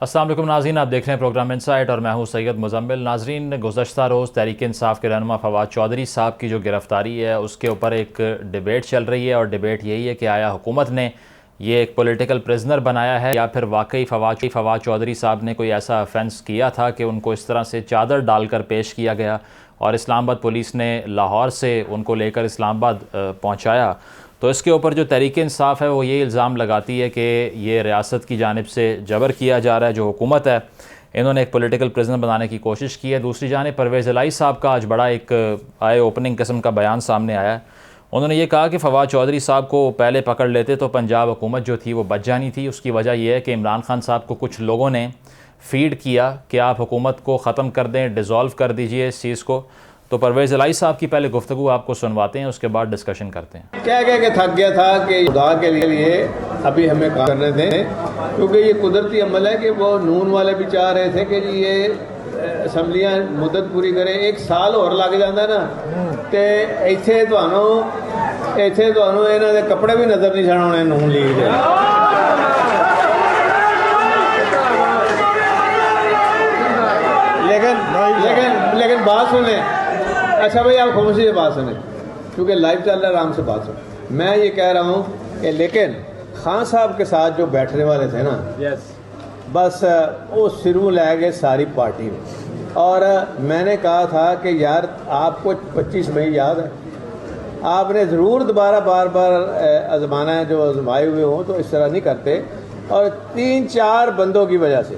अस्सलाम वालेकुम नाज़रीन, आप देख रहे हैं प्रोग्राम इनसाइट और मैं हूं सैयद मुज़म्मिल। नाज़रीन, गुज़श्ता रोज़ तहरीक इंसाफ के रहनुमा फवाद चौधरी साहब की जो गिरफ़्तारी है उसके ऊपर एक डिबेट चल रही है और डिबेट यही है कि आया हुकूमत ने ये एक पॉलिटिकल प्रिजनर बनाया है या फिर वाकई फवाद चौधरी साहब ने कोई ऐसा ऑफेंस किया था कि उनको इस तरह से चादर डालकर पेश किया गया और इस्लामाबाद पुलिस ने लाहौर से उनको लेकर इस्लामाबाद पहुँचाया। तो इसके ऊपर जो तहरीक इंसाफ है वो ये इल्ज़ाम लगाती है कि ये रियासत की जानिब से जबर किया जा रहा है। जो हुकूमत है इन्होंने एक पॉलिटिकल प्रिजनर बनाने की कोशिश की है। दूसरी जानिब परवेज़ इलाही साहब का आज बड़ा एक आई ओपनिंग किस्म का बयान सामने आया है। उन्होंने ये कहा कि फवाद चौधरी साहब को पहले पकड़ लेते तो पंजाब हुकूमत जो थी वो बच जानी थी। उसकी वजह यह है कि इमरान खान साहब को कुछ लोगों ने फ़ीड किया कि आप हुकूमत को ख़त्म कर दें, डिज़ोल्व कर दीजिए इस चीज़ को। तो परवेज़ इलाही साहब की पहले गुफ्तगू आपको सुनवाते हैं, उसके बाद डिस्कशन करते हैं। क्या कह के थक गया था कि खुदा के लिए अभी हमें काम करने दें, क्योंकि ये कुदरती अमल है कि वो नून वाले भी चाह रहे थे कि जी ये असम्बलियाँ मुद्दत पूरी करें। एक साल और लग जाता ना तो इत्थे तुहानू इन्हां दे कपड़े भी नज़र नहीं आने नून लीग दे। लेकिन बात सुने। अच्छा भाई, आप खामोशी से बात सुने क्योंकि लाइव चल रहा है, आराम से बात सुने। मैं ये कह रहा हूँ कि लेकिन खान साहब के साथ जो बैठने वाले थे ना, बस वो सिरों ले गए सारी पार्टी में। और मैंने कहा था कि यार आपको 25 मई याद है, आपने ज़रूर दोबारा बार आजमाना है, जो आजमाए हुए हों तो इस तरह नहीं करते। और 3-4 बंदों की वजह से,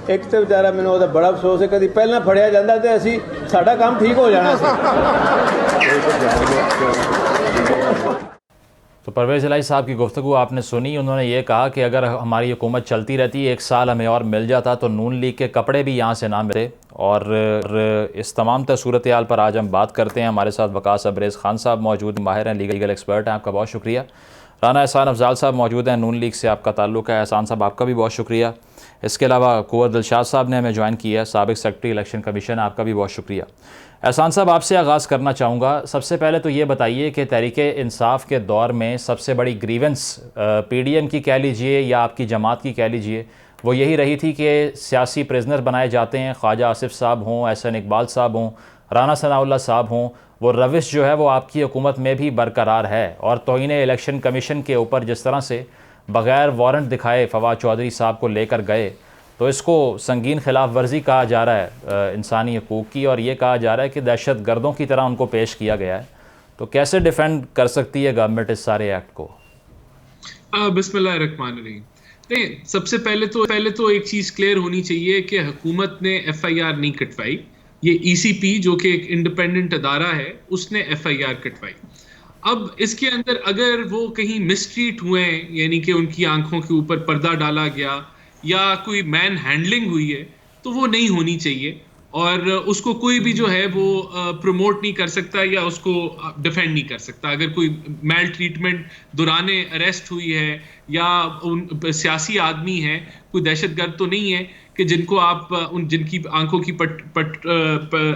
एक तो बेचारा मैंने वो बड़ा अफसोस है, कभी पहला फड़िया जाता तो असी साडा काम ठीक हो जाना। तो परवेज़ इलाही साहब की गुफ्तगू आपने सुनी। उन्होंने ये कहा कि अगर हमारी हुकूमत चलती रहती, 1 साल हमें और मिल जाता तो नून लीग के कपड़े भी यहाँ से ना मिले। और इस तमाम सूरत हाल पर आज हम बात करते हैं। हमारे साथ वकास अबरेज़ खान साहब मौजूद, माहिर हैं, लीगल एक्सपर्ट हैं, आपका बहुत शुक्रिया। राना एहसान अफजाल साहब मौजूद हैं, नून लीग से आपका ताल्लुक़ है। एहसान साहब आपका भी बहुत शुक्रिया। इसके अलावा कुंवर दिलशाद साहब ने हमें ज्वाइन किया है, साबिक़ सेक्रेटरी इलेक्शन कमीशन, आपका भी बहुत शुक्रिया। एहसान साहब, आपसे आगाज़ करना चाहूँगा। सबसे पहले तो ये बताइए कि तहरीक इंसाफ के दौर में सबसे बड़ी ग्रीवेंस PDM की कह लीजिए या आपकी जमात की कह लीजिए, वो यही रही थी कि सियासी प्रिजनर बनाए जाते हैं। ख्वाजा आसिफ साहब हों, एहसन इकबाल साहब हों, राना सनाउल्लाह साहब हों, वो रविश जो है वो आपकी हुकूमत में भी बरकरार है। और तौहीन इलेक्शन कमीशन के ऊपर जिस तरह से बग़ैर वारंट दिखाए फवाद चौधरी साहब को लेकर गए, तो इसको संगीन खिलाफ वर्जी कहा जा रहा है इंसानी हकूक़ की, और ये कहा जा रहा है कि दहशत गर्दों की तरह उनको पेश किया गया है। तो कैसे डिफेंड कर सकती है गवर्नमेंट इस सारे एक्ट को? बिस्मिल्लाहिर्रहमानिर्रहीम। नहीं, सबसे पहले तो एक चीज़ क्लियर होनी चाहिए कि हुकूमत ने FIR नहीं कटवाई। ये ECP जो कि एक इंडिपेंडेंट अदारा है, उसने FIR कटवाई। अब इसके अंदर अगर वो कहीं मिसट्रीट हुए हैं, यानी कि उनकी आंखों के ऊपर पर्दा डाला गया या कोई मैन हैंडलिंग हुई है, तो वो नहीं होनी चाहिए और उसको कोई भी जो है वो प्रमोट नहीं कर सकता या उसको डिफेंड नहीं कर सकता। अगर कोई मेल ट्रीटमेंट दौरान अरेस्ट हुई है या सियासी आदमी है, कोई दहशतगर्द तो नहीं है कि जिनको आप जिनकी आंखों की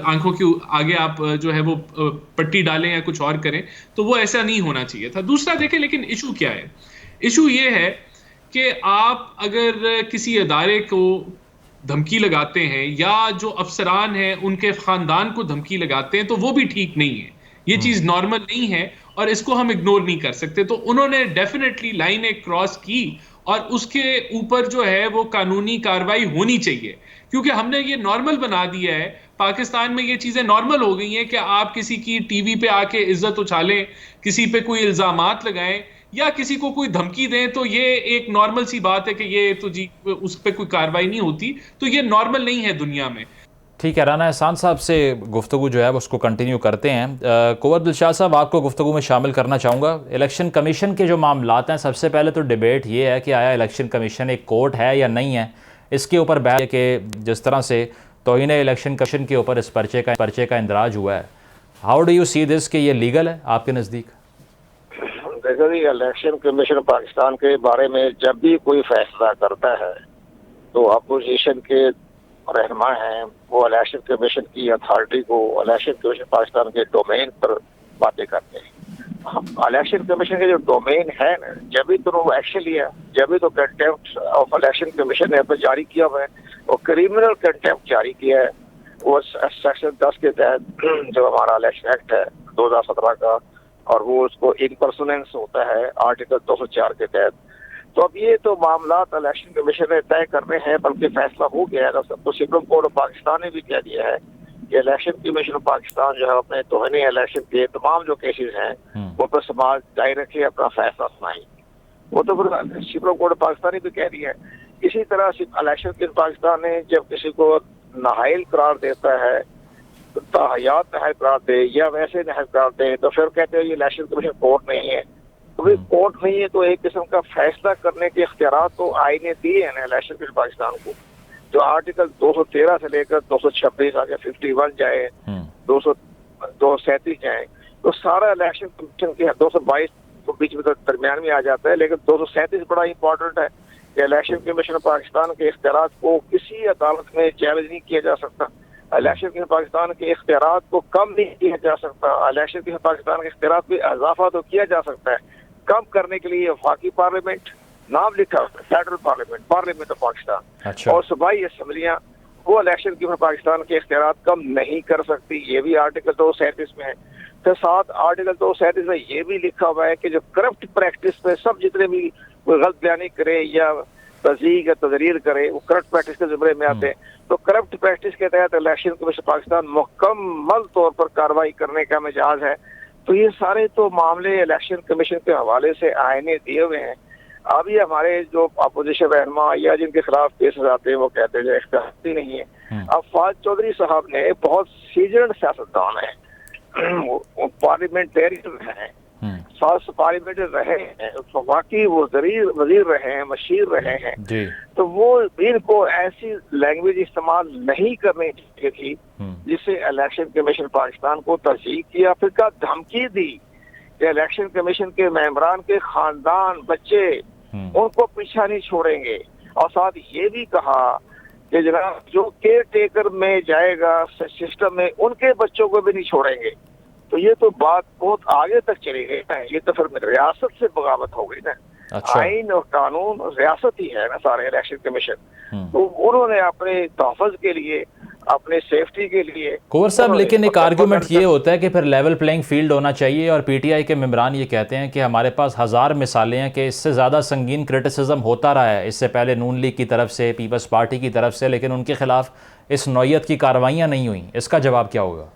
आंखों के आगे आप जो है वो पट्टी डालें या कुछ और करें, तो वो ऐसा नहीं होना चाहिए था। दूसरा देखें, लेकिन इशू क्या है? इशू ये है कि आप अगर किसी अदारे को धमकी लगाते हैं या जो अफसरान हैं उनके खानदान को धमकी लगाते हैं, तो वो भी ठीक नहीं है। ये चीज नॉर्मल नहीं है और इसको हम इग्नोर नहीं कर सकते। तो उन्होंने डेफिनेटली लाइन एक क्रॉस की और उसके ऊपर जो है वो कानूनी कार्रवाई होनी चाहिए, क्योंकि हमने ये नॉर्मल बना दिया है। पाकिस्तान में ये चीजें नॉर्मल हो गई हैं कि आप किसी की टीवी पे आके इज्जत उछालें, किसी पे कोई इल्जामात लगाएं या किसी को कोई धमकी दें, तो ये एक नॉर्मल सी बात है कि ये तो जी उस पर कोई कार्रवाई नहीं होती। तो ये नॉर्मल नहीं है दुनिया में। ठीक है, राना एहसान साहब से गुफ्तगू जो है वो उसको कंटिन्यू करते हैं। कुंवर दिलशाद साहब, आपको गुफ्तगू में शामिल करना चाहूँगा। इलेक्शन कमीशन के जो मामलात हैं, सबसे पहले तो डिबेट ये है कि आया इलेक्शन कमीशन एक कोर्ट है या नहीं है। इसके ऊपर बहस है कि जिस तरह से तौहीन इलेक्शन कमीशन के ऊपर इस पर्चे का इंदराज हुआ है, how do you see this कि ये लीगल है आपके नज़दीक? देखो जी, इलेक्शन कमीशन पाकिस्तान के बारे में जब भी कोई फैसला करता है तो अपोजिशन के रहनुमा हैं, वो इलेक्शन कमीशन की अथॉरिटी को, इलेक्शन कमीशन पाकिस्तान के डोमेन पर बातें करते हैं। इलेक्शन कमीशन का जो डोमेन है ना, जब भी तो वो एक्शन लिया, जब भी तो कंटेम्प्ट ऑफ इलेक्शन कमीशन ने जारी किया हुआ है, वो क्रिमिनल कंटेम्प्ट जारी किया है वो सेक्शन 10 के तहत जो हमारा इलेक्शन एक्ट है 2017 का, और वो उसको इन पर्सनेंस होता है आर्टिकल 204 के तहत। तो अब ये तो मामला इलेक्शन कमीशन ने तय करने हैं, बल्कि फैसला हो गया है। तो सुप्रीम कोर्ट ऑफ पाकिस्तान ने भी कह दिया है कि इलेक्शन कमीशन ऑफ पाकिस्तान जो है अपने तोहनी इलेक्शन के तमाम जो केसेस हैं वो पर समाज जारी रखे, अपना फैसला सुनाए। वो तो फिर सुप्रीम कोर्ट ऑफ पाकिस्तान ने भी कह दिया है। इसी तरह इलेक्शन कमीशन पाकिस्तान ने जब किसी को नाहल करार देता है, ताहयात नाहल करार दे या वैसे नाहल करार दे, तो फिर कहते हैं ये इलेक्शन कमीशन कोर्ट नहीं है। तो भाई कोर्ट नहीं है तो एक किस्म का फैसला करने के इख्तियार तो आईन ने दिए हैं ना इलेक्शन कमीशन पाकिस्तान को, जो आर्टिकल 213 से लेकर 226 आगे 51 जाए, 237 जाए, तो सारा इलेक्शन कमीशन के 222 तो बीच में तो दरमियान में आ जाता है, लेकिन 237 बड़ा इंपॉर्टेंट है कि इलेक्शन कमीशन पाकिस्तान के इख्तियार को किसी अदालत में चैलेंज नहीं किया जा सकता, इलेक्शन कमीशन पाकिस्तान के इख्तियार को कम नहीं किया जा सकता, इलेक्शन कमीशन पाकिस्तान के इख्तियार में इजाफा तो किया जा सकता है। कम करने के लिए वफाकी पार्लियामेंट नाम लिखा फेडरल पार्लियामेंट ऑफ पाकिस्तान, अच्छा। और सूबाई असम्बलियां वो इलेक्शन कमीशन पाकिस्तान के इख्तियार कम नहीं कर सकती, ये भी आर्टिकल 237 में है। फिर साथ आर्टिकल 237 में ये भी लिखा हुआ है कि जो करप्ट प्रैक्टिस में सब जितने भी गलत बयानी करे या तज़ीक या तजरीर करे वो करप्ट प्रैक्टिस के ज़िम्मे में आते हैं। तो करप्ट प्रैक्टिस के तहत इलेक्शन कमीशन पाकिस्तान मुकम्मल तौर पर कार्रवाई करने का मिजाज है। तो ये सारे तो मामले इलेक्शन कमीशन के हवाले से आईने दिए हुए हैं। अब ये हमारे जो अपोजिशन रहनुमा या जिनके खिलाफ केसेस आते हैं वो कहते हैं इख्तियार नहीं है। अब फाज चौधरी साहब ने बहुत सीजनड सियासतदान है, पार्लियामेंटेरियन है, पार्लियामेंट रहे हैं, वाकई वो वजीर रहे हैं, मशीर रहे हैं, तो वो इनको ऐसी लैंग्वेज इस्तेमाल नहीं करनी चाहिए थी जिससे इलेक्शन कमीशन पाकिस्तान को तरजीह किया, फिर का धमकी दी कि इलेक्शन कमीशन के मेंबरान के खानदान बच्चे उनको पीछा नहीं छोड़ेंगे, और साथ ये भी कहा कि जनाब जो केयर टेकर में जाएगा सिस्टम में उनके बच्चों को भी नहीं छोड़ेंगे। तो ये तो बात बहुत आगे तक चली गई है, ये तो फिर रियासत से बगावत हो गई ना। अच्छा। आइन और कानून रियासत ही है ना सारे इलेक्शन कमीशन, तो उन्होंने अपने तहफ़्फ़ुज़ के लिए, अपने सेफ्टी के लिए कुंवर साहब, लेकिन एक आर्गूमेंट ये होता है कि फिर लेवल प्लेइंग फील्ड होना चाहिए, और पीटीआई के मेंबरान ये कहते हैं कि हमारे पास हज़ार मिसालें हैं कि इससे ज़्यादा संगीन क्रिटिसिज्म होता रहा है इससे पहले नून लीग की तरफ से, पीपल्स पार्टी की तरफ से, लेकिन उनके खिलाफ इस नौयत की कार्रवाइयाँ नहीं हुई। इसका जवाब क्या होगा?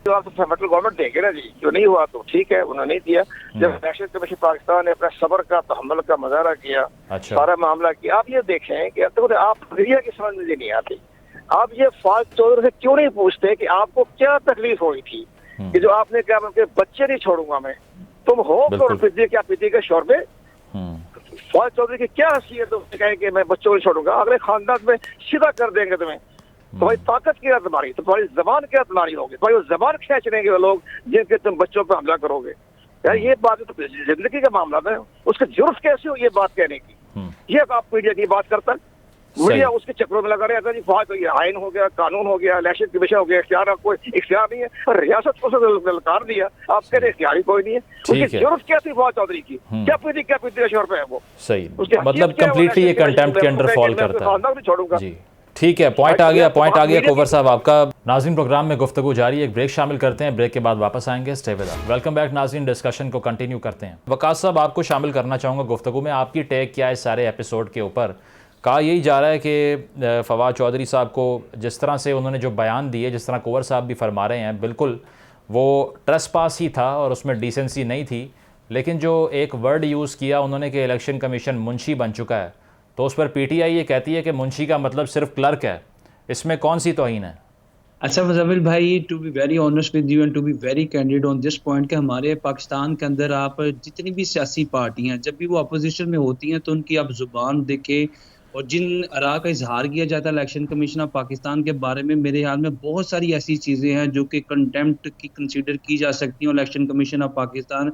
जवाब तो सेंट्रल गवर्नमेंट देंगे ना जी, जो नहीं हुआ तो ठीक है, उन्होंने नहीं दिया। जब इलेक्शन कमीशन पाकिस्तान ने अपना सब्र का तहम्मुल का मुजाहरा किया, अच्छा। सारा मामला किया। आप ये देखें कि आप मीडिया की समझ में नहीं आती, आप ये फाज चौधरी से क्यों नहीं पूछते कि आपको क्या तकलीफ हुई थी कि जो आपने कहा उनके बच्चे नहीं छोड़ूंगा मैं, तुम हो करोड़पति क्या पीती के शोर पे? फाज चौधरी की क्या हैसियत है कहें कि मैं बच्चों को छोड़ूंगा, अगले खानदान में सीधा कर देंगे तुम्हें। तुम्हारी ताकत क्या तुम्हारी, तो तुम्हारी जबान क्या तुम्हारी होगी, तुम्हारी वो जबान खींच लेंगे वो लोग जिनके तुम बच्चों पर हमला करोगे। यार ये बात तो जिंदगी का मामला है, उसके जुर्फ कैसे हो ये बात कहने की? ये आप मीडिया की बात करता है, मीडिया उसके चक्रों में लगा रहे हैं जी, बात ये आइन हो गया, कानून हो गया, इलेक्शन कमीशन हो गया, इख्तियार कोई इख्तियार नहीं है, और रियासत को ललकार दिया, आप कह रहे इख्तियार ही कोई नहीं है। उसकी जरूरत क्या थी फाज चौधरी की? क्या पीती का शोर पे है वो? सही, मतलब कंप्लीटली ये कंटेम्प्ट के अंडर फॉल करता है। छोड़ूंगा ठीक है, पॉइंट आ गया कुंवर साहब आपका। नाज़रीन, प्रोग्राम में गुफ्तगू जारी, एक ब्रेक शामिल करते हैं, ब्रेक के बाद वापस आएंगे। Stay with us. Welcome back नाज़रीन, डिस्कशन को कंटिन्यू करते हैं। वकास साहब, आपको शामिल करना चाहूँगा गुफ्तगू में, आपकी टेक क्या है इस सारे एपिसोड के ऊपर? कहा यही जा रहा है कि फवाद चौधरी साहब को जिस तरह से उन्होंने जो बयान दिए, जिस तरह कुंवर साहब भी फरमा रहे हैं, बिल्कुल वो ट्रेसपास ही था और उसमें डिसेंसी नहीं थी, लेकिन जो एक वर्ड यूज़ किया उन्होंने कि इलेक्शन कमीशन मुंशी बन चुका है, तो उस पर पीटीआई ये कहती है कि मुंशी का मतलब सिर्फ क्लर्क है। इसमें कौन सी तौहीन है? अच्छा मुज़म्मिल भाई, to be very honest with you and to be very candid on this point, कि हमारे पाकिस्तान के अंदर आप जितनी भी सियासी पार्टियां जब भी वो अपोजिशन में होती हैं तो उनकी आप ज़ुबान देखें और जिन आरा का इजहार किया जाता है इलेक्शन कमीशन ऑफ पाकिस्तान के बारे में, मेरे ख्याल में बहुत सारी ऐसी चीज़ें हैं जो कि कंटेम्प्ट की कंसीडर की जा सकती हैं। इलेक्शन कमीशन ऑफ पाकिस्तान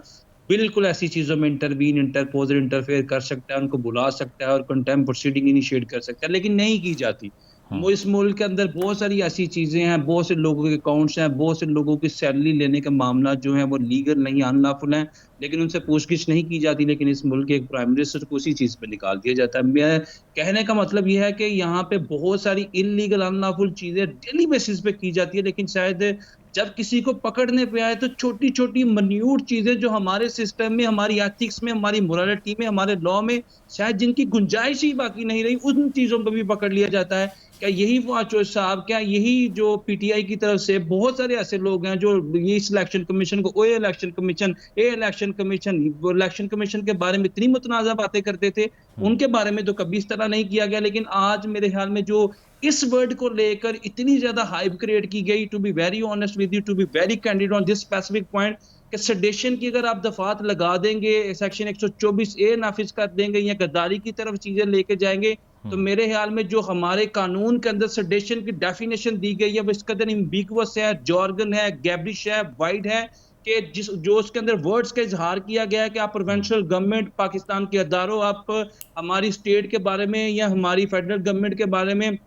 बिल्कुल ऐसी चीज़ों में इंटरवीन, इंटरपोजर, इंटरफेयर कर सकता है, उनको बुला सकता है और कंटेम्प्ट प्रोसीडिंग इनिशिएट कर सकता है, लेकिन नहीं की जाती। इस मुल्क के अंदर बहुत सारी ऐसी चीजें हैं, बहुत से लोगों के अकाउंट्स हैं, बहुत से लोगों की सैलरी लेने के मामला जो है वो लीगल नहीं, अनलॉफुल हैं, लेकिन उनसे पूछगिछ नहीं की जाती। लेकिन इस मुल्क के एक प्राइम मिनिस्टर को उसी चीज पे निकाल दिया जाता है। मैं कहने का मतलब यह है कि यहाँ पे बहुत सारी इलीगल अनलॉफुल चीजें डेली बेसिस पे की जाती है, लेकिन शायद जब किसी को पकड़ने पे आए तो छोटी छोटी मन्यूट चीजें जो हमारे सिस्टम में, हमारी एथिक्स में, हमारी मोरालिटी में, हमारे लॉ में शायद जिनकी गुंजाइश ही बाकी नहीं रही, उन चीजों पर भी पकड़ लिया जाता है। क्या यही वाचोर साहब, क्या यही जो पीटीआई की तरफ से बहुत सारे ऐसे लोग हैं जो ये इलेक्शन कमीशन को इलेक्शन कमीशन के बारे में इतनी मुतनाज़ा बातें करते थे, उनके बारे में तो कभी इस तरह नहीं किया गया। लेकिन आज मेरे ख्याल में जो इस वर्ड को लेकर इतनी ज्यादा हाइप क्रिएट की गई, to be very honest with you, to be very candid on this specific point, कि सेडेशन की अगर आप दफात लगा देंगे, सेक्शन 124A नाफिज कर देंगे या गद्दारी की तरफ चीजें लेके जाएंगे, तो मेरे ख्याल में जो हमारे कानून के अंदर सेडेशन की डेफिनेशन दी गई है वो इस कदर एम्बिगुअस है, जॉर्गन है, गैब्रिश है, वाइड है, कि जो उसके अंदर वर्ड्स का इजहार किया गया है कि आप प्रोविंशियल गवर्नमेंट, पाकिस्तान के अदारों, आप हमारी स्टेट के बारे में या हमारी फेडरल गवर्नमेंट के बारे में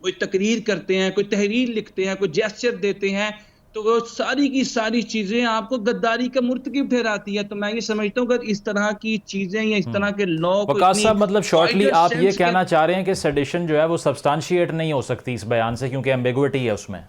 कोई तकरीर करते हैं, कोई तहरीर लिखते हैं, कोई जेस्चर देते हैं, तो वो सारी की सारी चीजें आपको गद्दारी का मुर्तकिब ठहराती है। तो मैं ये समझता हूँ कि इस तरह की चीजें या इस तरह के लॉ को वकास साहब, मतलब शॉर्टली आप ये कहना चाह रहे हैं कि सेडिशन जो है वो सब्सटेंशिएट नहीं हो सकती इस बयान से, क्योंकि एम्बिगुइटी है उसमें?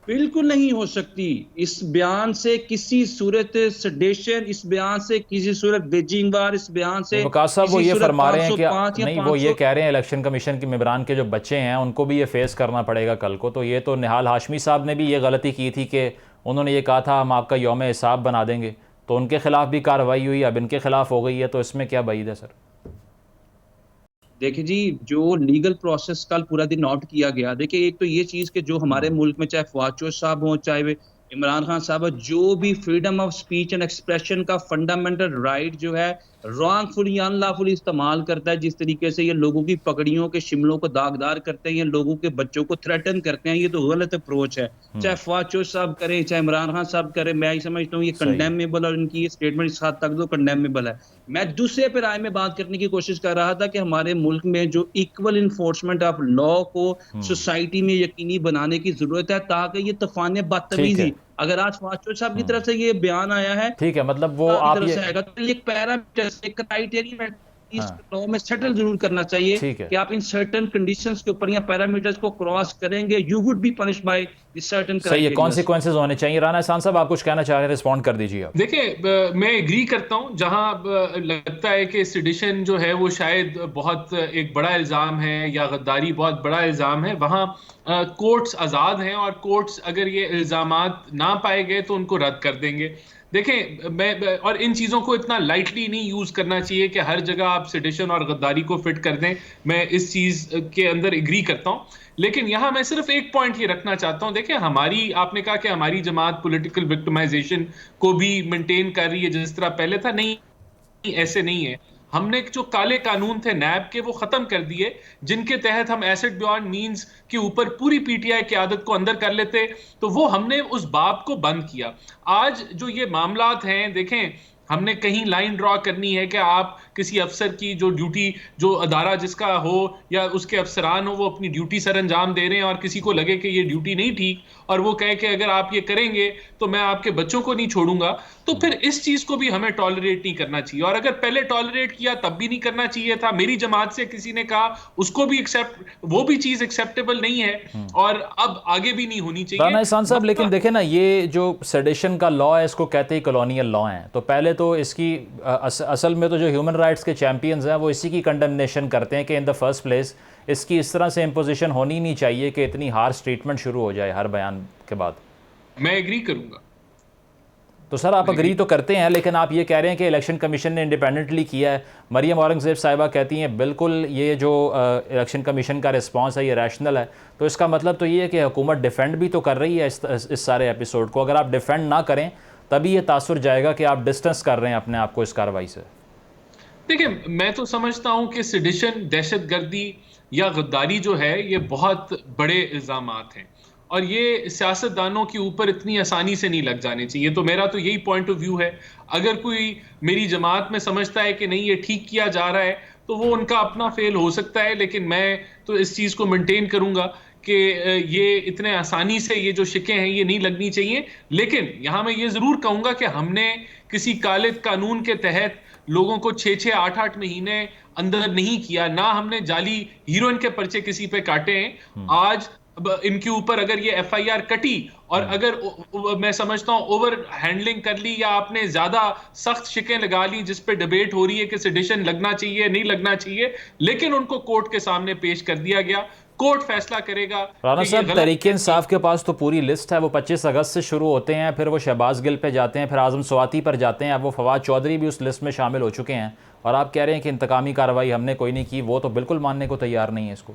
बिल्कुल नहीं हो सकती। इस बयान से किसी सूरत सेडेशन, इस बयान से किसी सूरत बेजिंग वार, इस बयान से वकास साहब वो ये फरमा रहे हैं कि नहीं, वो ये कह रहे हैं इलेक्शन कमीशन के मेंबरान के जो बच्चे हैं उनको भी ये फेस करना पड़ेगा कल को। तो ये तो निहाल हाशमी साहब ने भी ये गलती की थी कि उन्होंने ये कहा था हम आपका यौम हिसाब बना देंगे, तो उनके खिलाफ भी कार्रवाई हुई, अब इनके खिलाफ हो गई है, तो इसमें क्या बईद है सर? देखिए जी, जो लीगल प्रोसेस कल पूरा दिन नोट किया गया, देखिए एक तो ये चीज़ कि जो हमारे मुल्क में चाहे फवाद चौधरी साहब हों, चाहे वे इमरान खान साहब, जो भी freedom of speech and expression का फंडामेंटल राइट जो है रॉन्गफुली अनलॉफुली इस्तेमाल करता है, जिस तरीके से ये लोगों की पगड़ियों के शिमलों को दागदार करते हैं, ये लोगों के बच्चों को थ्रेटन करते हैं, ये तो गलत अप्रोच है। चाहे फवाद चौधरी साहब करें, चाहे इमरान खान साहब करें, मैं ही समझता हूँ ये कंडेमेबल, और इनकी ये स्टेटमेंट इस हद तक तो कंडेमेबल है। मैं दूसरे पे राय में बात करने की कोशिश कर रहा था कि हमारे मुल्क में जो इक्वल इन्फोर्समेंट ऑफ लॉ को सोसाइटी में यकीनी बनाने की जरूरत है, ताकि ये तूफान बदतमीजी, अगर आज फवाद चौधरी साहब की तरफ से ये बयान आया है, ठीक है, मतलब वो आप ये आएगा तो एक पैरामीटर, एक क्राइटेरिया इस लॉ में सेटल जरूर करना चाहिए कि आप इन सर्टेन कंडीशंस के ऊपर या पैरामीटर्स को क्रॉस करेंगे, you would be punished by this certain सही है, कॉन्सिक्वेंसेस होने चाहिए। राना एहसान साहब, आप कुछ कहना चाह रहे हैं, रिस्पॉन्ड कर दीजिए आप। देखिए, मैं एग्री करता हूं, जहां लगता है कि सेडिशन जो है वो शायद बहुत एक बड़ा इल्जाम है या गद्दारी बहुत बड़ा इल्जाम है, वहां कोर्ट्स आज़ाद हैं और कोर्ट्स अगर ये इल्जामात ना पाए गए तो उनको रद्द कर देंगे। देखें, मैं और इन चीज़ों को इतना लाइटली नहीं यूज़ करना चाहिए कि हर जगह आप सेडिशन और गद्दारी को फिट कर दें। मैं इस चीज़ के अंदर एग्री करता हूं, लेकिन यहाँ मैं सिर्फ एक पॉइंट ये रखना चाहता हूं। देखिए, आपने कहा कि हमारी जमात पॉलिटिकल विक्टिमाइजेशन को भी मेंटेन कर रही है जिस तरह पहले था। नहीं, ऐसे नहीं है। हमने जो काले कानून थे नैब के, वो खत्म कर दिए, जिनके तहत हम एसेट बियॉन्ड मींस के ऊपर पूरी पीटीआई की आदत को अंदर कर लेते, तो वो हमने उस बाब को बंद किया। आज जो ये मामलात हैं, देखें, हमने कहीं लाइन ड्रॉ करनी है कि आप किसी अफसर की जो ड्यूटी, जो अदारा जिसका हो या उसके अफसरान हो, वो अपनी ड्यूटी सर अंजाम दे रहे हैं और किसी को लगे कि ये ड्यूटी नहीं ठीक और वो कहे कि अगर आप ये करेंगे तो मैं आपके बच्चों को नहीं छोड़ूंगा, तो फिर इस चीज को भी हमें टॉलरेट नहीं करना चाहिए। और अगर पहले टॉलरेट किया तब भी नहीं करना चाहिए था। मेरी जमात से किसी ने कहा, उसको भी वो भी चीज एक्सेप्टेबल नहीं है और अब आगे भी नहीं होनी चाहिए। राना एहसान साहब, लेकिन देखें ना, ये जो सेडिशन का लॉ है इसको कहते ही कॉलोनियल लॉ है, तो पहले तो इसकी असल में तो जो ह्यूमन राइट्स के चैंपियंस हैं वो इसी की कंडेमनेशन करते हैं कि इन द फर्स्ट प्लेस इसकी इस तरह से इम्पोजिशन होनी नहीं चाहिए कि इतनी हार्श ट्रीटमेंट शुरू हो जाए हर बयान के बाद। मैं एग्री करूंगा। तो सर, आप अग्री तो करते हैं, लेकिन आप ये कह रहे हैं कि इलेक्शन कमीशन ने इंडिपेंडेंटली किया है। मरियम औरंगजेब साहिबा कहती हैं बिल्कुल ये जो इलेक्शन कमीशन का रिस्पांस है ये रैशनल है, तो इसका मतलब तो ये है कि हुकूमत डिफेंड भी तो कर रही है इस सारे एपिसोड को। अगर आप डिफेंड ना करें तभी ये तासुर जाएगा कि आप डिस्टेंस कर रहे हैं अपने आप को इस कार्रवाई से। देखिए, मैं तो समझता हूं कि सेडिशन, दहशतगर्दी या गद्दारी जो है ये बहुत बड़े इल्जामात हैं और ये सियासतदानों के ऊपर इतनी आसानी से नहीं लग जाने चाहिए। तो मेरा तो यही पॉइंट ऑफ व्यू है। अगर कोई मेरी जमात में समझता है कि नहीं ये ठीक किया जा रहा है, तो वो उनका अपना फेल हो सकता है, लेकिन मैं तो इस चीज को मेंटेन करूंगा कि ये इतने आसानी से ये जो शिकें हैं ये नहीं लगनी चाहिए। लेकिन यहां मैं ये जरूर कहूंगा कि हमने किसी काले कानून के तहत लोगों को 6-6, 8-8 महीने अंदर नहीं किया, ना हमने जाली हीरोइन के पर्चे किसी पे काटे हैं। आज इनके ऊपर अगर ये एफआईआर कटी और अगर मैं समझता हूं ओवर हैंडलिंग कर ली या आपने ज्यादा सख्त शिकें लगा ली जिस पे डिबेट हो रही है कि सेडिशन लगना चाहिए नहीं लगना चाहिए, लेकिन उनको कोर्ट के सामने पेश कर दिया गया, कोर्ट फैसला करेगा। राना साहब, तहरीक इंसाफ के पास तो पूरी लिस्ट है, वो 25 अगस्त से शुरू होते हैं, फिर वो शहबाज गिल पे जाते हैं, फिर आजम स्वाति पर जाते हैं, अब वो फवाद चौधरी भी उस लिस्ट में शामिल हो चुके हैं, और आप कह रहे हैं कि इंतकामी कार्रवाई हमने कोई नहीं की। वो तो बिल्कुल मानने को तैयार नहीं है इसको।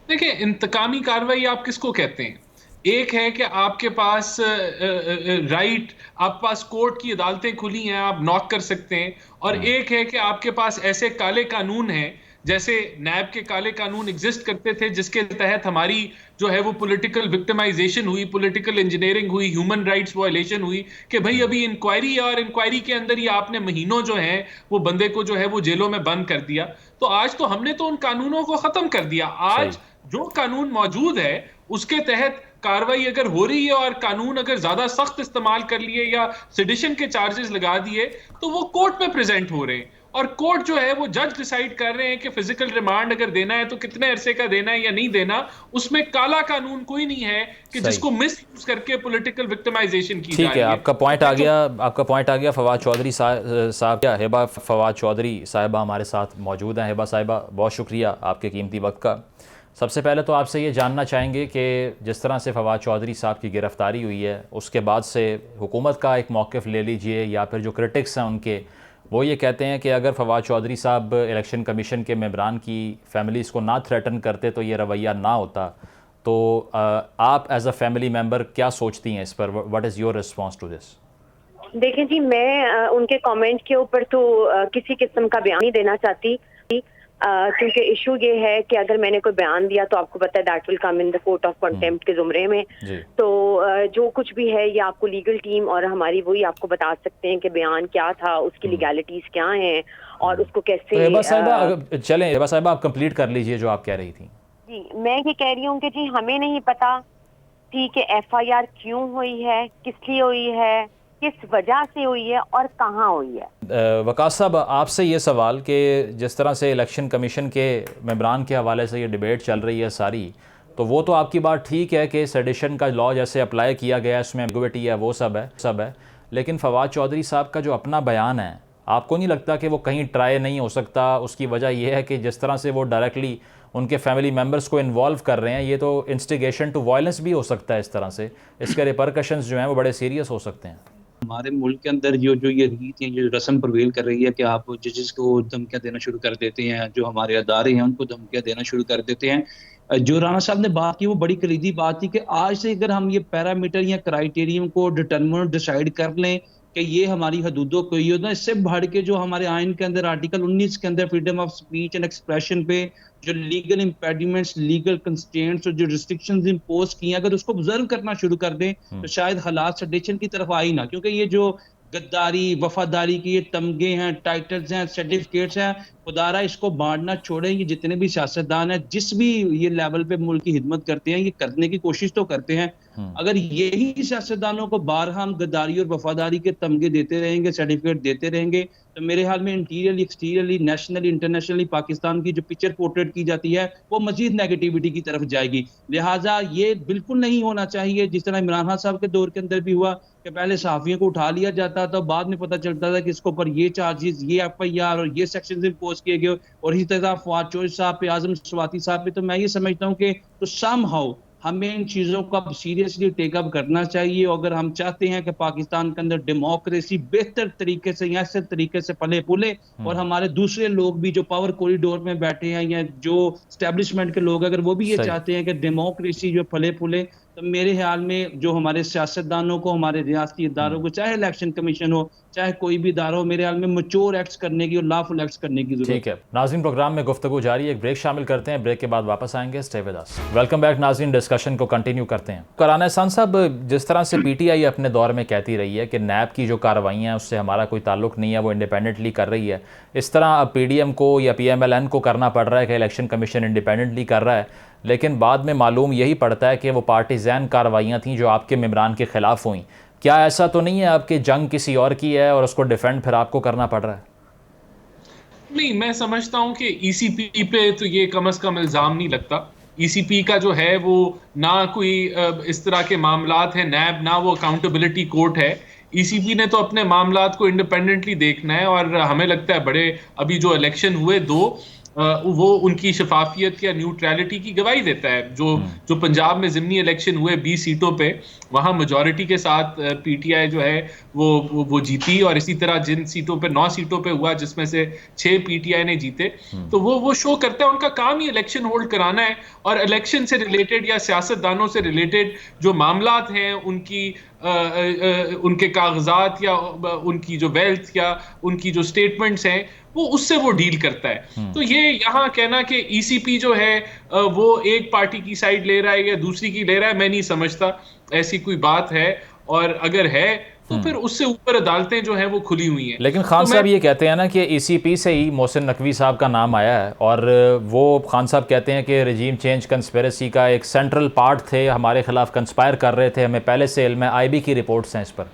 देखिए, इंतकामी कार्रवाई आप किसको कहते हैं? एक है कि आपके पास राइट, आपके पास कोर्ट की अदालतें खुली हैं, आप नॉक कर सकते हैं, और एक है कि आपके पास ऐसे काले कानून हैं जैसे नैब के काले कानून एग्जिस्ट करते थे जिसके तहत हमारी जो है वो पॉलिटिकल विक्टिमाइजेशन हुई, पॉलिटिकल इंजीनियरिंग हुई, ह्यूमन राइट्स वायलेशन हुई कि भाई अभी इंक्वायरी है और इंक्वायरी के अंदर ही आपने महीनों जो है वो बंदे को जो है वो जेलों में बंद कर दिया। तो आज तो हमने तो उन कानूनों को खत्म कर दिया। आज जो कानून मौजूद है उसके तहत कार्रवाई अगर हो रही है और कानून अगर ज्यादा सख्त इस्तेमाल कर लिए या सेडिशन के चार्जेस लगा दिए तो वो कोर्ट में प्रेजेंट हो रहे हैं, और कोर्ट जो है वो जज डिसाइड कर रहे हैं कि फिजिकल रिमांड अगर देना है तो कितने अरसे का देना है या नहीं देना। उसमें काला कानून कोई नहीं है कि जिसको मिस यूज करके पॉलिटिकल विक्टिमाइजेशन की जाए। ठीक है, आपका पॉइंट आ गया, आपका पॉइंट आ गया। फवाद चौधरी साहब, क्या हिबा फवाद चौधरी साहिबा हमारे साथ मौजूद हैं। हिबा साहिबा, बहुत शुक्रिया आपके कीमती वक्त का। सबसे पहले तो आपसे ये जानना चाहेंगे कि जिस तरह से फवाद चौधरी साहब की गिरफ़्तारी हुई है उसके बाद से हुकूमत का एक मौक़िफ़ ले लीजिए, या फिर जो क्रिटिक्स हैं उनके, वो ये कहते हैं कि अगर फवाद चौधरी साहब इलेक्शन कमीशन के मेंबरान की फैमिलीज़ को ना थ्रेटन करते तो ये रवैया ना होता। तो आप एज अ फैमिली मेंबर क्या सोचती हैं इस पर? What is your response to this? देखें जी, मैं उनके कमेंट के ऊपर तो किसी किस्म का बयान नहीं देना चाहती, क्योंकि इशू ये है कि अगर मैंने कोई बयान दिया तो आपको पता है that will come in the court of contempt के जुमरे में। तो जो कुछ भी है ये आपको लीगल टीम और हमारी वही आपको बता सकते हैं कि बयान क्या था, उसकी लीगैलिटीज क्या हैं और उसको कैसे। तो हिबा साहिबा, चलें हिबा साहिबा, आप कंप्लीट कर लीजिए जो आप कह रही थी। जी, मैं ये कह रही हूँ कि जी हमें नहीं पता थी कि एफआईआर क्यों हुई है, किस लिए हुई है, किस वजह से हुई है और कहाँ हुई है। वकास साहब, आपसे ये सवाल कि जिस तरह से इलेक्शन कमीशन के मेंबरान के हवाले से ये डिबेट चल रही है सारी, तो वो तो आपकी बात ठीक है कि सेडिशन का लॉ जैसे अप्लाई किया गया है उसमें एम्बिग्विटी है, वो सब है, लेकिन फवाद चौधरी साहब का जो अपना बयान है, आपको नहीं लगता कि वो कहीं ट्राई नहीं हो सकता? उसकी वजह यह है कि जिस तरह से वो डायरेक्टली उनके फैमिली मेम्बर्स को इन्वॉल्व कर रहे हैं, ये तो इंस्टिगेशन टू वायलेंस भी हो सकता है इस तरह से, इसके रिपरकशंस जो हैं वो बड़े सीरियस हो सकते हैं। हमारे मुल्क के अंदर जो ये रीत है, ये रस्म प्रवेल कर रही है कि आप जजेस को धमकियां देना शुरू कर देते हैं, जो हमारे अदारे हैं उनको धमकियां देना शुरू कर देते हैं। जो राना साहब ने बात की वो बड़ी कलीदी बात थी कि आज से अगर हम ये पैरामीटर या क्राइटेरियम को डिसाइड कर लें कि ये हमारी हदूदों को ये, इससे बढ़ के जो हमारे आइन के अंदर आर्टिकल 19 के अंदर freedom of speech and expression पे जो लीगल इम्पेडिमेंट्स, लीगल कंस्ट्रेंट्स और जो रिस्ट्रिक्शंस इंपोज किए, अगर उसको ऑब्जर्व करना शुरू कर दें तो शायद हालात सेडिशन की तरफ आई ना। क्योंकि ये जो गद्दारी, वफादारी के ये तमगे हैं, टाइटल्स हैं, सर्टिफिकेट्स हैं, खुदारा इसको बांटना छोड़ें। ये जितने भी सियासतदान हैं, जिस भी ये लेवल पे मुल्क की हिदमत करते हैं, ये करने की कोशिश तो करते हैं। अगर यही सियासतदानों को बारहा हम गद्दारी और वफादारी के तमगे देते रहेंगे, सर्टिफिकेट देते रहेंगे, तो मेरे ख्याल में इंटीरियरली, एक्सटीरियरली, नेशनली, इंटरनेशनली पाकिस्तान की जो पिक्चर पोर्ट्रेट की जाती है वो मजीद नेगेटिविटी की तरफ जाएगी। लिहाजा ये बिल्कुल नहीं होना चाहिए जिस तरह इमरान खान साहब के दौर के अंदर भी हुआ कि पहले सहाफियों को उठा लिया जाता था, बाद में पता चलता था कि इसके ऊपर ये चार्जेस, ये एफआईआर और ये सेक्शंस इंपोज किए गए, और इसी तरह फवाद चौधरी साहब पे, आजम स्वाति साहब पे। तो मैं ये समझता हूँ कि तो समहाउ हमें इन चीज़ों का सीरियसली टेकअप करना चाहिए। अगर हम चाहते हैं कि पाकिस्तान के अंदर डेमोक्रेसी बेहतर तरीके से, ऐसे तरीके से फले फूले, और हमारे दूसरे लोग भी जो पावर कॉरिडोर में बैठे हैं या जो स्टैब्लिशमेंट के लोग, अगर वो भी ये चाहते हैं कि डेमोक्रेसी जो फले फूले, तो मेरे ख्याल में जो हमारे सियासतदानों को, हमारे रियासती इदारों को, चाहे इलेक्शन कमीशन हो, चाहे कोई भी इदारा हो, मेरे ख्याल में मैच्योर एक्ट्स करने की और लॉफुल एक्ट्स करने की जरूरत ठीक है नाज़रीन, प्रोग्राम में गुफ्तगू जारी, एक ब्रेक शामिल करते हैं, ब्रेक के बाद वापस आएंगे। Stay with us. Welcome back नाज़रीन, डिस्कशन को कंटिन्यू करते हैं। कराना एहसान साहब, जिस तरह से पीटीआई अपने दौर में कहती रही है कि नैब की जो कार्रवाइयाँ हैं उससे हमारा कोई ताल्लुक नहीं है, वो इंडिपेंडेंटली कर रही है, इस तरह अब पीडीएम को या पीएमएलएन को करना पड़ रहा है कि इलेक्शन कमीशन इंडिपेंडेंटली कर रहा है, लेकिन बाद में मालूम यही पड़ता है कि वो पार्टीज़ैन कार्रवाइयाँ थीं जो आपके मेम्बरान के ख़िलाफ़ हुई। क्या ऐसा तो नहीं है आपकी जंग किसी और की है और उसको डिफेंड फिर आपको करना पड़ रहा है? नहीं, मैं समझता हूं कि ईसीपी पे तो ये कम से कम इल्जाम नहीं लगता। ईसीपी का जो है वो ना कोई इस तरह के मामलात हैं, नैब ना वो अकाउंटेबिलिटी कोर्ट है। ईसीपी ने तो अपने मामलात को इंडिपेंडेंटली देखना है, और हमें लगता है बड़े अभी जो इलेक्शन हुए दो, वो उनकी शफाफियत या न्यूट्रलिटी की गवाही देता है। जो पंजाब में ज़िमनी इलेक्शन हुए 20 सीटों पे, वहां मेजॉरिटी के साथ पीटीआई जो है वो जीती, और इसी तरह जिन सीटों पे 9 सीटों पे हुआ जिसमें से 6 पीटीआई ने जीते। तो वो शो करता है, उनका काम ही इलेक्शन होल्ड कराना है, और इलेक्शन से रिलेटेड या सियासतदानों से रिलेटेड जो मामलात हैं, उनके कागजात या उनकी जो वेल्थ या उनकी जो स्टेटमेंट्स हैं, उससे वो डील करता है। तो ये यहाँ कहना कि ईसीपी जो है वो एक पार्टी की साइड ले रहा है या दूसरी की ले रहा है, मैं नहीं समझता ऐसी कोई बात है, और अगर है तो फिर उससे ऊपर अदालतें जो हैं वो खुली हुई हैं। लेकिन खान साहब ये कहते हैं ना कि ईसीपी से ही मोहसिन नकवी साहब का नाम आया है, और वो खान साहब कहते हैं कि रजीम चेंज कंस्पिरेसी का एक सेंट्रल पार्ट थे, हमारे खिलाफ कंस्पायर कर रहे थे, हमें पहले से इल्म है। आईबी की रिपोर्ट्स हैं इस पर।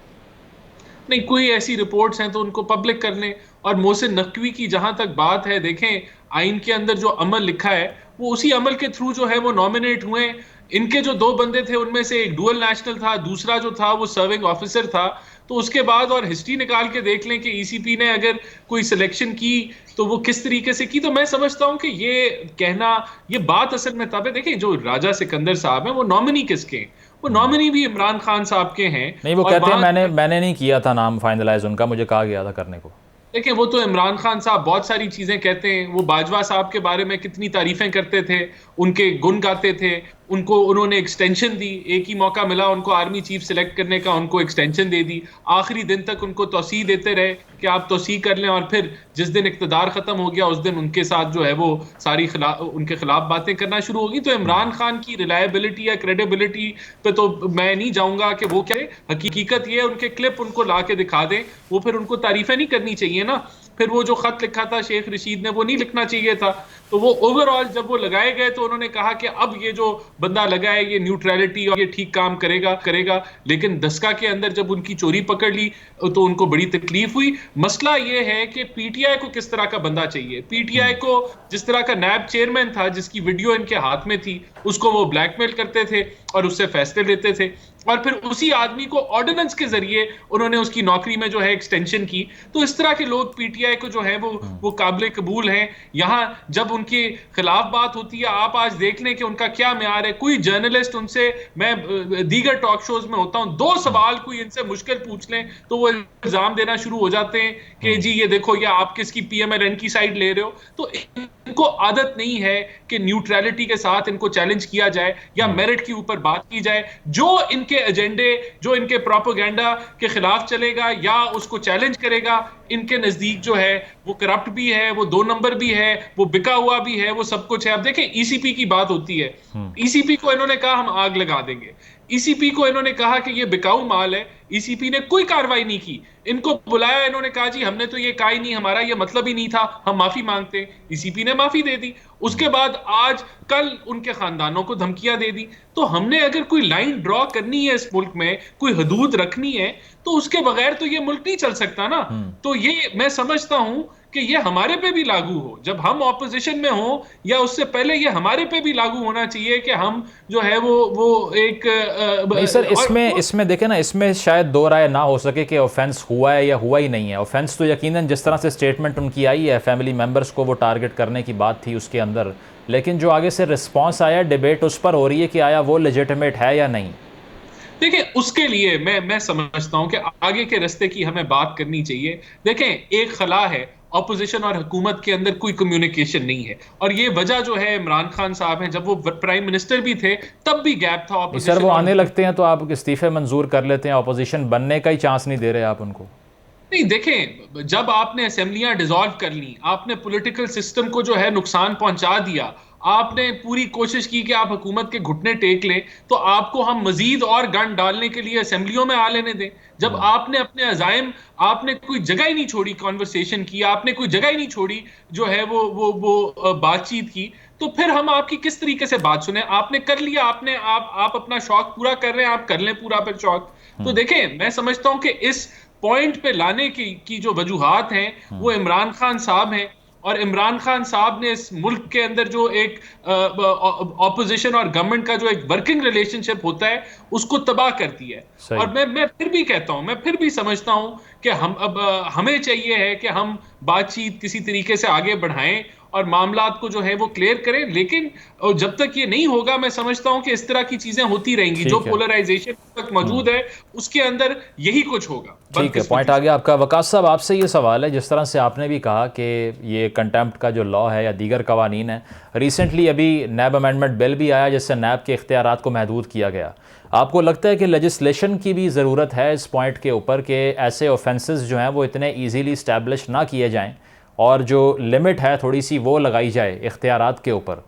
नहीं, कोई ऐसी रिपोर्ट्स हैं तो उनको पब्लिक कर लें। और मोहसिन नकवी की जहां तक बात है, देखें आइन के अंदर जो अमल लिखा है वो उसी अमल के थ्रू जो है वो नॉमिनेट हुए। इनके जो 2 बंदे थे उनमें से एक डुअल नेशनल था, दूसरा जो था वो सर्विंग ऑफिसर था। तो उसके बाद और हिस्ट्री निकाल के देख लें कि ईसीपी ने अगर कोई सिलेक्शन की तो वो किस तरीके से की। तो मैं समझता हूं कि ये कहना, ये बात असल में तब है। देखें, जो राजा सिकंदर साहब हैं वो नॉमिनी किसके हैं? वो नॉमिनी भी इमरान खान साहब के हैं। नहीं, वो कहते हैं मैंने नहीं किया था नाम फाइनलाइज उनका, मुझे कहा गया था करने को। देखिए, वो तो इमरान खान साहब बहुत सारी चीजें कहते हैं। वो बाजवा साहब के बारे में कितनी तारीफें करते थे, उनके गुण गाते थे। उन्होंने एक्सटेंशन दी, एक ही मौका मिला उनको आर्मी चीफ सिलेक्ट करने का, उनको एक्सटेंशन दे दी। आखिरी दिन तक उनको तौसीह देते रहे कि आप तौसीह कर लें, और फिर जिस दिन इक़्तिदार खत्म हो गया उस दिन उनके साथ जो है वो सारी उनके खिलाफ बातें करना शुरू होगी। तो इमरान खान की रिलायबिलिटी या क्रेडिबिलिटी पे तो मैं नहीं जाऊंगा कि वो क्या है। हकीकत ये है, उनके क्लिप उनको ला के दिखा दें, वो फिर उनको तारीफें नहीं करनी चाहिए ना। फिर वो जो खत लिखा था शेख रशीद ने, वो नहीं लिखना चाहिए था। तो वो ओवरऑल जब वो लगाए गए तो उन्होंने कहा कि अब ये जो बंदा लगा है ये न्यूट्रलिटी और ये ठीक काम करेगा। लेकिन दस्का के अंदर जब उनकी चोरी पकड़ ली तो उनको बड़ी तकलीफ हुई। मसला ये है कि पीटीआई को किस तरह का बंदा चाहिए। पीटीआई को जिस तरह का नैब चेयरमैन था जिसकी वीडियो इनके हाथ में थी, उसको वो ब्लैकमेल करते थे और उससे फैसले लेते थे, और फिर उसी आदमी को ऑर्डिनेंस के जरिए उन्होंने उसकी नौकरी में जो है एक्सटेंशन की। तो इस तरह के लोग पीटीआई को जो है वो काबिल कबूल हैं। यहाँ जब उनके खिलाफ बात होती है, आप आज देख लें कि उनका क्या म्यार है। कोई जर्नलिस्ट उनसे, मैं दीगर टॉक शोज में होता हूं, 2 सवाल कोई इनसे मुश्किल पूछ लें तो वो इल्जाम देना शुरू हो जाते हैं कि जी ये देखो, ये आप किसकी पीएमएलएन की साइड ले रहे हो। तो इनको आदत नहीं है कि न्यूट्रलिटी के साथ इनको चैलेंज किया जाए या मेरिट के ऊपर बात की जाए। जो इनके एजेंडे, जो इनके प्रोपेगेंडा के खिलाफ चलेगा या उसको चैलेंज करेगा, इनके नजदीक जो है वो करप्ट भी है, वो 2 नंबर भी है, वो बिका हुआ भी है, वो सब कुछ है। अब देखें, ईसीपी की बात होती है, ईसीपी को इन्होंने कहा हम आग लगा देंगे, ईसीपी को इन्होंने कहा कि ये बिकाऊ माल है, ईसीपी ने कोई कार्रवाई नहीं की। इनको बुलाया, इन्होंने कहा जी हमने तो ये कहा ही नहीं, हमारा ये मतलब ही नहीं था, हम माफी मांगते हैं। ईसीपी ने माफी दे दी। उसके बाद आज कल उनके खानदानों को धमकियां दे दी। तो हमने अगर कोई लाइन ड्रॉ करनी है इस मुल्क में, कोई हदूद रखनी है, तो उसके बगैर तो ये मुल्क नहीं चल सकता ना। तो ये मैं समझता हूं कि ये हमारे पे भी लागू हो, जब हम ऑपोजिशन में हो या उससे पहले ये हमारे पे भी लागू होना चाहिए कि हम जो है वो एक नहीं सर, इसमें देखें ना, इसमें शायद 2 राय ना हो सके कि ऑफेंस हुआ है या हुआ ही नहीं है। ऑफेंस तो यकीनन जिस तरह से स्टेटमेंट उनकी आई है, फैमिली मेम्बर्स को वो टारगेट करने की बात थी उसके अंदर, लेकिन जो आगे से रिस्पॉन्स आया, डिबेट उस पर हो रही है कि आया वो लेजिटिमेट है या नहीं। देखिए, उसके लिए मैं समझता हूं कि आगे के रास्ते की हमें बात करनी चाहिए। देखें, एक खला है ऑपोजिशन और हुकूमत के अंदर कोई कम्युनिकेशन नहीं है। और ये वजह जो है, इमरान खान साहब हैं, जब वो प्राइम मिनिस्टर भी थे तब भी गैप था ऑपोजिशन। सर वो आने लगते हैं तो आप इस्तीफे मंजूर कर लेते हैं, ऑपोजिशन बनने का ही चांस नहीं दे रहे आप उनको? नहीं, देखें, जब आपने असेंबलियां डिसॉल्व कर ली, आपने पॉलिटिकल सिस्टम को जो है नुकसान पहुंचा दिया, आपने पूरी कोशिश की कि आप हुकूमत के घुटने टेक लें, तो आपको हम मजीद और गन डालने के लिए असेंबलियों में आ लेने दें? जब आपने अपने अजाइम, आपने कोई जगह ही नहीं छोड़ी कॉन्वर्सेशन की, आपने कोई जगह ही नहीं छोड़ी जो है वो बातचीत की, तो फिर हम आपकी किस तरीके से बात सुने? आपने कर लिया, आप अपना शौक पूरा कर रहे हैं, आप कर लें पूरा फिर शौक। तो देखें, मैं समझता हूं कि इस पॉइंट पे लाने की जो वजूहात हैं वो इमरान खान साहब हैं, और इमरान खान साहब ने इस मुल्क के अंदर जो एक ऑपोजिशन और गवर्नमेंट का जो एक वर्किंग रिलेशनशिप होता है उसको तबाह कर दिया है। और मैं फिर भी कहता हूं, मैं फिर भी समझता हूं कि हमें चाहिए है कि हम बातचीत किसी तरीके से आगे बढ़ाएं और मामलात को जो है वो क्लियर करें, लेकिन जब तक ये नहीं होगा, मैं समझता हूं कि इस तरह की चीजें होती रहेंगी। जो पोलराइजेशन तक मौजूद है उसके अंदर यही कुछ होगा। ठीक है, पॉइंट आ गया आपका। वकास साहब, आपसे ये सवाल है, जिस तरह से आपने भी कहा कि ये कंटेम्प्ट का जो लॉ है या दीगर कवानीन है, रिसेंटली अभी नैब अमेंडमेंट बिल भी आया जिससे नैब के इख्तियारात को महदूद किया गया। आपको लगता है कि लेजिस्लेशन की भी ज़रूरत है इस पॉइंट के ऊपर कि ऐसे ऑफेंसेस जो हैं वो इतने ईजीली इस्टेब्लिश ना किए जाएँ और जो लिमिट है थोड़ी सी वो लगाई जाए इख्तियारात के ऊपर?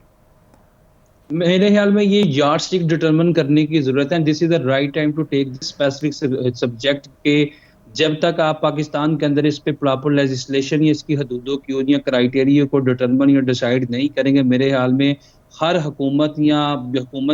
मेरे ख्याल में ये यार्डस्टिक डिटरमिन करने की जरूरत है। This is the right time to take this specific subject के जब तक आप पाकिस्तान के अंदर इस पे प्रॉपर लेजिस्लेशन या इसकी हदूदों की या क्राइटेरिया को डिटरमिन या डिसाइड नहीं करेंगे, मेरे ख्याल में हर हुकूमत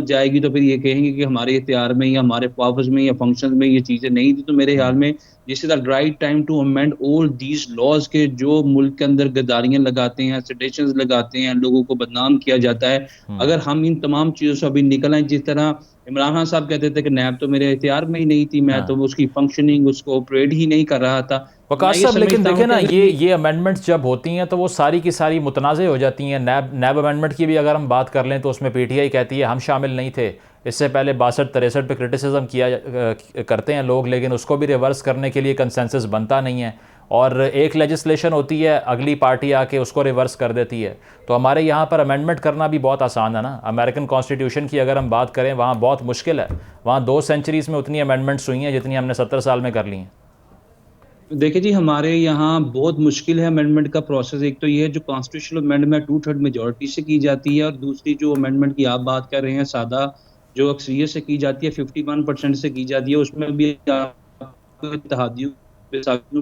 जाएगी तो फिर ये कहेंगे कि हमारे इख्तियार में या हमारे पावर्स में या फंक्शन में ये चीज़ें नहीं थी। तो मेरे ख्याल में this is the right time to amend all these laws के जो मुल्क के अंदर गद्दारियां लगाते हैं, सेडेशंस लगाते हैं, लोगों को बदनाम किया जाता है। अगर हम इन तमाम चीज़ों से अभी निकल आए, जिस तरह इमरान खान साहब कहते थे कि नैब तो मेरे इख्तियार में ही नहीं थी, मैं तो उसकी फंक्शनिंग उसको ऑपरेट ही नहीं कर रहा था। वकास साहब, लेकिन देखें ना, ये अमेंडमेंट्स जब होती हैं तो वो सारी की सारी मुतनाज़े हो जाती हैं। नैब अमेंडमेंट की भी अगर हम बात कर लें तो उसमें पीटीआई कहती है हम शामिल नहीं थे। इससे पहले 62-63 पे क्रिटिसिज्म किया करते हैं लोग, लेकिन उसको भी रिवर्स करने के लिए कंसेंसस बनता नहीं है, और एक लेजिस्लेशन होती है, अगली पार्टी आके उसको रिवर्स कर देती है। तो हमारे यहाँ पर अमेंडमेंट करना भी बहुत आसान है ना। अमेरिकन कॉन्स्टिट्यूशन की अगर हम बात करें, वहाँ बहुत मुश्किल है। वहाँ 2 सेंचुरीज़ में उतनी अमेंडमेंट्स हुई हैं जितनी हमने 70 साल में कर ली हैं। देखिए जी, हमारे यहाँ बहुत मुश्किल है अमेंडमेंट का प्रोसेस। एक तो ये है जो कॉन्स्टिट्यूशनल अमेंडमेंट 2/3 मेजोरिटी से की जाती है, और दूसरी जो अमेंडमेंट की आप बात कर रहे हैं सादा जो अक्सरियत से की जाती है 51% से की जाती है, उसमें भी इत्तेहादियों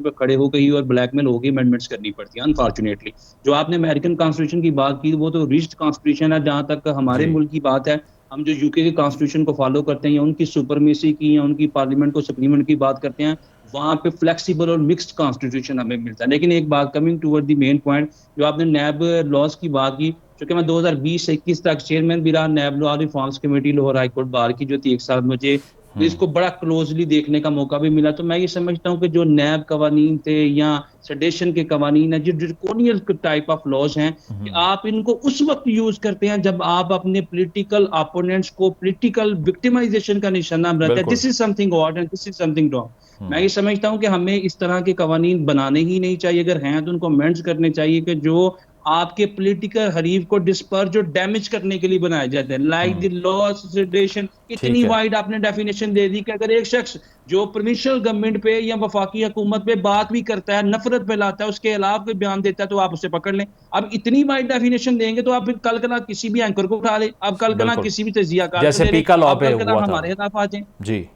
पे खड़े हो गई और ब्लैकमेल हो गई अमेंडमेंट्स करनी पड़ती है अनफॉर्चुनेटली। जो आपने अमेरिकन कॉन्स्टिट्यूशन की बात की वो तो रिच्ड कॉन्स्टिट्यूशन है। जहाँ तक हमारे मुल्क की बात है, हम जो यूके के कॉन्स्टिट्यूशन को फॉलो करते हैं या उनकी सुपरमेसी की या उनकी पार्लियामेंट को सप्लीमेंट की बात करते हैं, वहाँ पे फ्लेक्सिबल और मिक्स्ड कॉन्स्टिट्यूशन हमें मिलता है। लेकिन एक बात, coming toward the main point, जो आपने नैब लॉज की बात की, क्योंकि मैं 2020 से 21 तक चेयरमैन भी रहा नैब law reforms committee Lahore high court bar की, जो थी 1 साल, मुझे इसको बड़ा क्लोजली देखने का मौका भी मिला। तो मैं ये समझता हूँ कि जो नैब कवानीन थे या सेडेशन के कवानीन है, जो ड्रैकोनियन टाइप ऑफ लॉज हैं, कि आप इनको उस वक्त यूज करते हैं जब आप अपने पॉलिटिकल अपोनेंट्स को पॉलिटिकल विक्टिमाइजेशन का निशाना बनाते हैं। This is something odd and this is something wrong. मैं ये समझता हूँ कि हमें इस तरह के कवानीन बनाने ही नहीं चाहिए। अगर हैं तो उनको अमेंड्स करने चाहिए कि जो आपके पॉलिटिकल हरीफ को डिस्पर्ज और डैमेज करने के लिए बनाए जाते हैं, लाइक द लॉ सेडेशन। इतनी वाइड आपने डेफिनेशन दे दी कि अगर एक शख्स जो प्रोविंशियल गवर्नमेंट पे या वफाकी हुकूमत पे बात भी करता है, नफरत फैलाता है, उसके अलावा कोई बयान देता है, तो आप उसे पकड़ लें। अब इतनी वाइड डेफिनेशन देंगे तो आप कल कला किसी भी एंकर को उठा ले, आप कल कला किसी भी तजियाकार जैसे पीका लॉ पे हुआ था, हमारे खिलाफ आ जाए।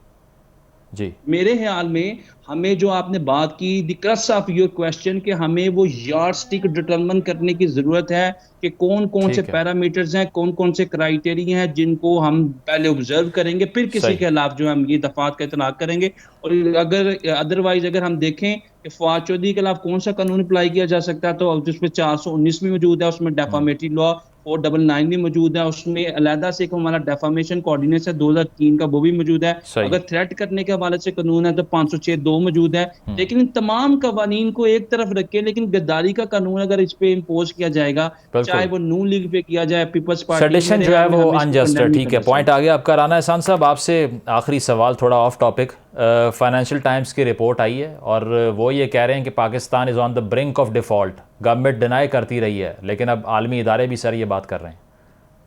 जी, मेरे ख्याल में हमें जो आपने बात की, the crux of your question, कि हमें वो यार्डस्टिक डिटरमिन करने की जरूरत है कि कौन कौन से पैरामीटर्स हैं, कौन कौन से क्राइटेरिया हैं जिनको हम पहले ऑब्जर्व करेंगे, फिर किसी के खिलाफ जो हम ये दफात का इतलाक करेंगे। और अगर अदरवाइज अगर हम देखें कि फवाद चौधरी के खिलाफ कौन सा कानून अप्लाई किया जा सकता है, तो जिसमें 419 में मौजूद है, उसमें डेफामेटरी लॉ 499 भी मौजूद है, उसमें अलहदा से एक हमारा डेफामेशन कोऑर्डिनेट्स है 2003 का, वो भी मौजूद है। सही। अगर थ्रेट करने के हवाले से कानून है तो 506(2) मौजूद है। लेकिन इन तमाम कवानीन को एक तरफ रखे, लेकिन गद्दारी का कानून अगर इस पे इम्पोज किया जाएगा, बिल्कुल। चाहे वो नून लीग पे किया जाए, पीपल्स पार्टी, सेडिशन जो है वो अनजस्ट है। ठीक है, पॉइंट आ गया आपका। राना एहसान साहब, आपसे आखिरी सवाल, थोड़ा ऑफ टॉपिक। फाइनेंशियल टाइम्स की रिपोर्ट आई है और वो ये कह रहे हैं कि Pakistan is on the brink of default. Government deny करती रही है, लेकिन अब आलमी इदारे भी सर ये बात कर रहे हैं।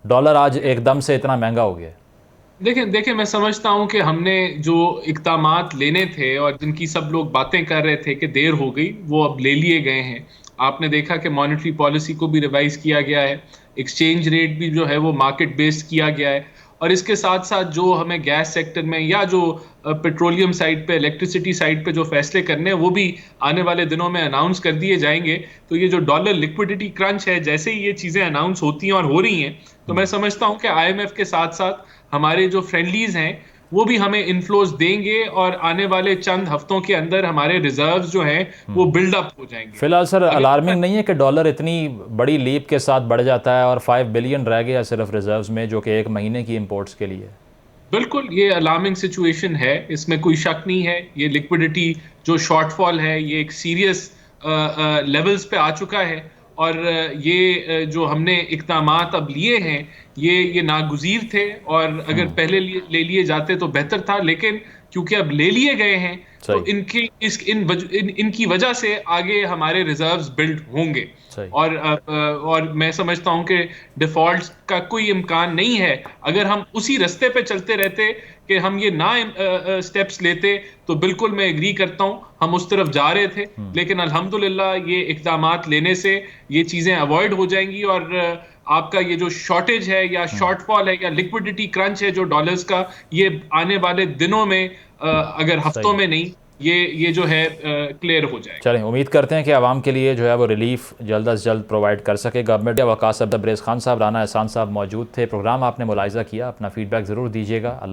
डॉलर आज एकदम से इतना महंगा हो गया है। देखिए मैं समझता हूं कि हमने जो इक़दामात लेने थे और जिनकी सब लोग बातें कर रहे थे कि देर हो गई, वो अब ले लिए गए हैं। आपने देखा कि मॉनेटरी पॉलिसी को भी रिवाइज किया गया है, एक्सचेंज रेट भी जो है वो मार्केट बेस्ड किया गया है, और इसके साथ साथ जो हमें गैस सेक्टर में या जो पेट्रोलियम साइड पे, इलेक्ट्रिसिटी साइड पे जो फैसले करने हैं वो भी आने वाले दिनों में अनाउंस कर दिए जाएंगे। तो ये जो डॉलर लिक्विडिटी क्रंच है, जैसे ही ये चीज़ें अनाउंस होती हैं और हो रही हैं, तो मैं समझता हूं कि IMF के साथ साथ हमारे जो फ्रेंडलीज हैं वो भी हमें इन्फ्लोज देंगे और आने वाले चंद हफ्तों के अंदर हमारे रिजर्व्स जो हैं वो बिल्डअप हो जाएंगे। फिलहाल सर अलार्मिंग नहीं है कि डॉलर इतनी बड़ी लीप के साथ बढ़ जाता है और 5 बिलियन रह गया सिर्फ रिजर्व्स में, जो कि 1 महीने की इंपोर्ट्स के लिए? बिल्कुल, ये अलार्मिंग सिचुएशन है, इसमें कोई शक नहीं है। ये लिक्विडिटी जो शॉर्टफॉल है ये एक सीरियस लेवल्स पे आ चुका है, और ये जो हमने इक़दामात अब लिए हैं ये नागुज़ीर थे, और अगर पहले ले लिए जाते तो बेहतर था, लेकिन क्योंकि अब ले लिए गए हैं तो इनकी वजह से आगे हमारे रिजर्व्स बिल्ड होंगे। और मैं समझता हूं कि डिफॉल्ट का कोई इम्कान नहीं है। अगर हम उसी रास्ते पे चलते रहते कि हम ये ना स्टेप्स लेते तो बिल्कुल मैं एग्री करता हूं, हम उस तरफ जा रहे थे, लेकिन अल्हम्दुलिल्लाह ये इक़दामात लेने से ये चीज़ें अवॉइड हो जाएंगी, और आपका ये जो शॉर्टेज है या शॉर्टफॉल है या लिक्विडिटी क्रंच है जो डॉलर्स का, ये आने वाले दिनों में अगर हफ्तों में नहीं, ये जो है क्लियर हो जाएगा। चलें, उम्मीद करते हैं कि आवाम के लिए जो है वो रिलीफ जल्द अज जल्द प्रोवाइड कर सके गवर्नमेंट। वकास अब्दुल बरेज़ खान साहब, राना एहसान साहब मौजूद थे। प्रोग्राम आपने मुलाहिज़ा किया, अपना फीडबैक ज़रूर दीजिएगा। अल्लाह।